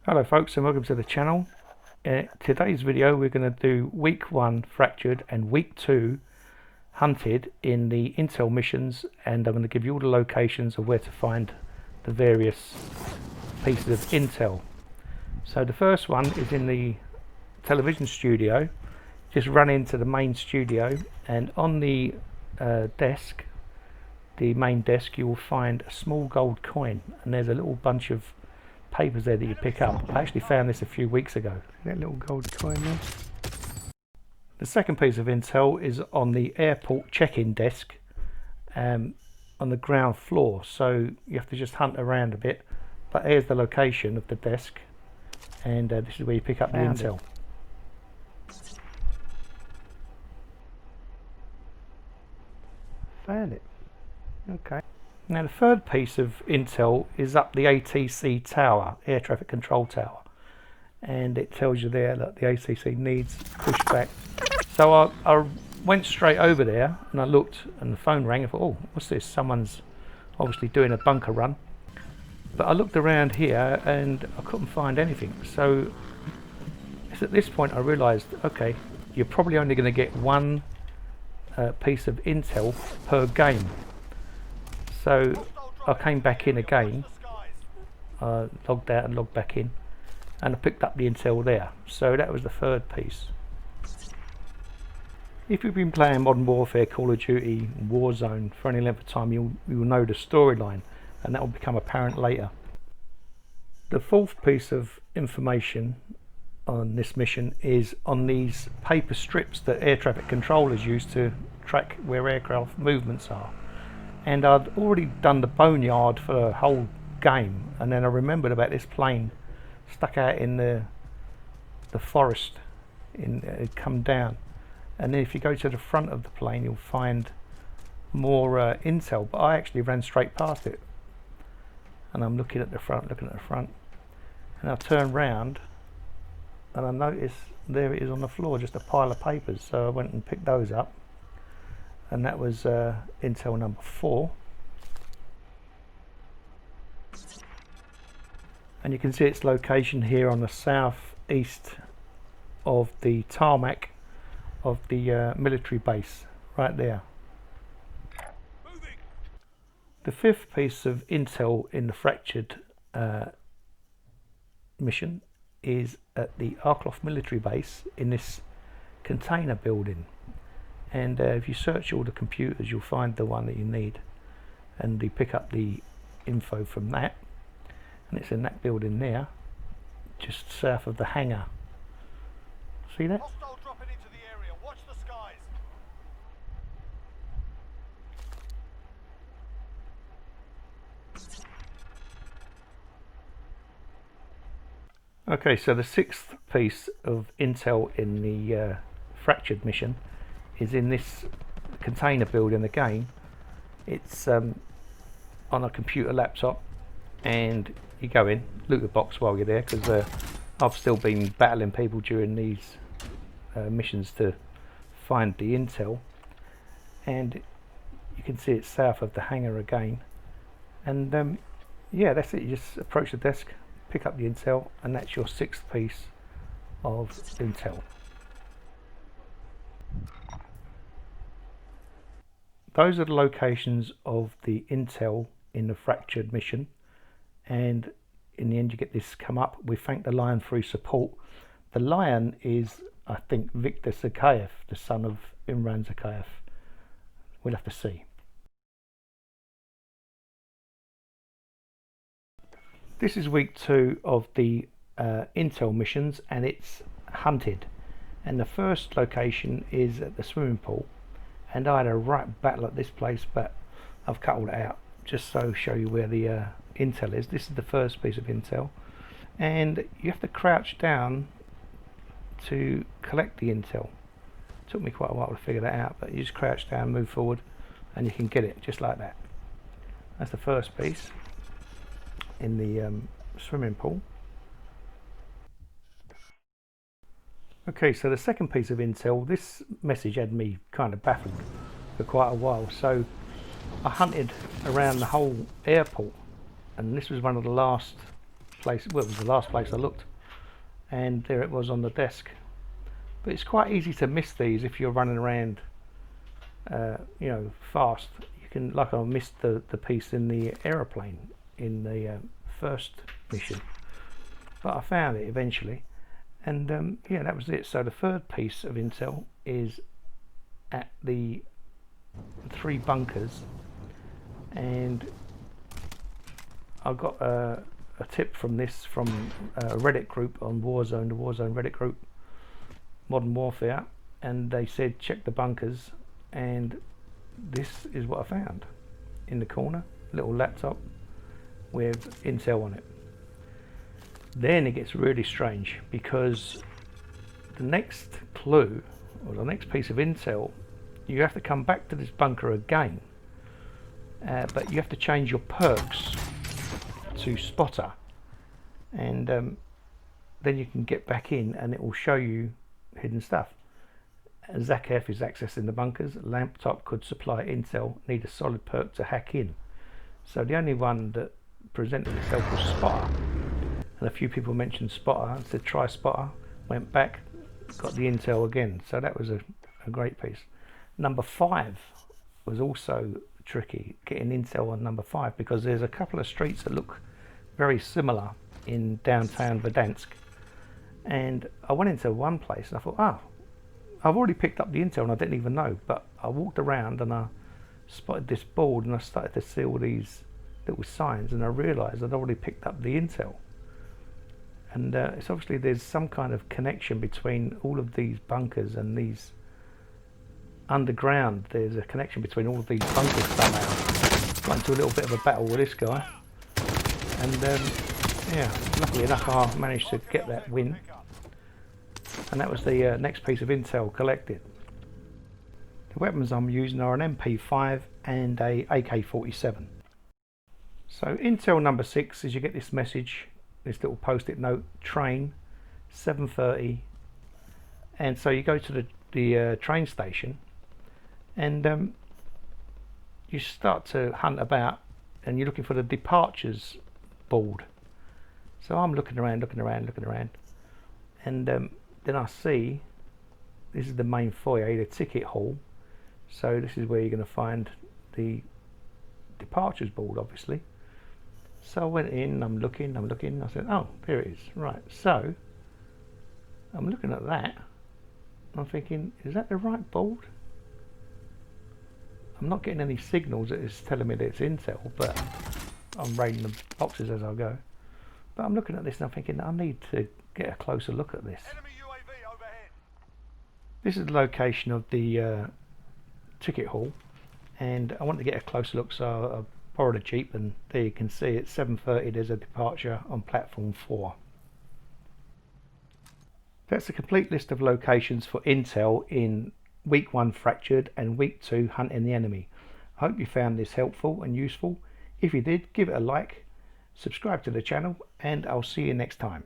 Hello folks, and welcome to the channel. Today's video we're going to do week 1 fractured and week 2 hunted in the Intel missions, and I'm going to give you all the locations of where to find the various pieces of Intel. So the first one is in the television studio. Just run into the main studio, and on the desk, the main desk, you will find a small gold coin, and there's a little bunch of papers there that you pick up. I actually found this a few weeks ago. That little gold coin there. The second piece of intel is on the airport check-in desk on the ground floor, so you have to just hunt around a bit, but here's the location of the desk, and this is where you pick up the intel. Found it. Okay. Now the third piece of intel is up the ATC tower, air traffic control tower, and it tells you there that the ATC needs pushback. So I went straight over there and I looked, and the phone rang. I thought, oh, what's this? Someone's obviously doing a bunker run. But I looked around here and I couldn't find anything. So it's at this point I realised, okay, you're probably only going to get one piece of intel per game. So I came back in again, logged out and logged back in, and I picked up the intel there. So that was the third piece. If you've been playing Modern Warfare, Call of Duty, Warzone for any length of time, you'll know the storyline, and that will become apparent later. The fourth piece of information on this mission is on these paper strips that air traffic controllers use to track where aircraft movements are. And I'd already done the boneyard for the whole game, and then I remembered about this plane stuck out in the forest. It'd come down, and then if you go to the front of the plane, you'll find more intel. But I actually ran straight past it, and I'm looking at the front, and I turn round, and I notice there it is on the floor, just a pile of papers. So I went and picked those up. And that was intel number 4. And you can see its location here on the southeast of the tarmac of the military base, right there. The fifth piece of intel in the fractured mission is at the Arkloff military base in this container building. And if you search all the computers, you'll find the one that you need, and you pick up the info from that, and it's in that building there, just south of the hangar. See that? Hostile dropping into the area. Watch the skies. Okay, so the sixth piece of intel in the fractured mission is in this container building again. It's on a computer laptop, and you go in, loot the box while you're there, because I've still been battling people during these missions to find the intel. And you can see it's south of the hangar again, and yeah, that's it. You just approach the desk, pick up the intel, and that's your sixth piece of intel. Those are the locations of the intel in the fractured mission, and in the end you get this come up. We thank the Lion for his support. The Lion is, I think, Victor Zakayev, the son of Imran Zakayev. We'll have to see. This is week 2 of the intel missions, and it's hunted, and the first location is at the swimming pool. And I had a right battle at this place, but I've cut all it out just so show you where the intel is. This is the first piece of intel, and you have to crouch down to collect the intel. It took me quite a while to figure that out, but you just crouch down, move forward, and you can get it just like that. That's the first piece in the swimming pool. Okay, so the second piece of intel, this message had me kind of baffled for quite a while. So I hunted around the whole airport, and this was one of the last place, well, it was the last place I looked, and there it was on the desk. But it's quite easy to miss these if you're running around, you know, fast. You can, like I missed the piece in the aeroplane in the first mission, but I found it eventually, and yeah, that was it. So the third piece of intel is at the 3 bunkers, and I got a tip from this from a Reddit group on Warzone, the Warzone Reddit group, Modern Warfare, and they said check the bunkers, and this is what I found in the corner, little laptop with intel on it. Then it gets really strange, because the next clue, or the next piece of intel, you have to come back to this bunker again, but you have to change your perks to spotter, and then you can get back in and it will show you hidden stuff. Zach F is accessing the bunkers. Laptop could supply intel, need a solid perk to hack in. So the only one that presented itself was spotter, and a few people mentioned spotter and said try spotter. Went back, got the intel again, so that was a great piece. Number 5 was also tricky, getting intel on number 5, because there's a couple of streets that look very similar in downtown Verdansk, and I went into one place and I thought, oh, I've already picked up the intel and I didn't even know, but I walked around and I spotted this board and I started to see all these little signs, and I realised I'd already picked up the intel, and it's obviously there's some kind of connection between all of these bunkers and these underground. There's a connection between all of these bunkers somehow. Got into a little bit of a battle with this guy, and yeah, luckily enough I managed to get that win, and that was the next piece of intel collected. The weapons I'm using are an MP5 and a AK-47. So intel number 6 is you get this message, this little post-it note, train 7:30, and so you go to the train station, and you start to hunt about, and you're looking for the departures board. So I'm looking around, and then I see this is the main foyer, the ticket hall. So this is where you're going to find the departures board, obviously. So I went in, I'm looking, I said, oh, there it is, right. So I'm looking at that, I'm thinking, is that the right board? I'm not getting any signals that is telling me that it's intel, but I'm raiding the boxes as I go. But I'm looking at this and I'm thinking, I need to get a closer look at this. Enemy UAV overhead. This is the location of the ticket hall, and I wanted to get a closer look, so I borrowed a Jeep, and there you can see at 7:30 there's a departure on platform 4. That's a complete list of locations for intel in week 1 Fractured and week 2 Hunting the Enemy. I hope you found this helpful and useful. If you did, give it a like, subscribe to the channel, and I'll see you next time.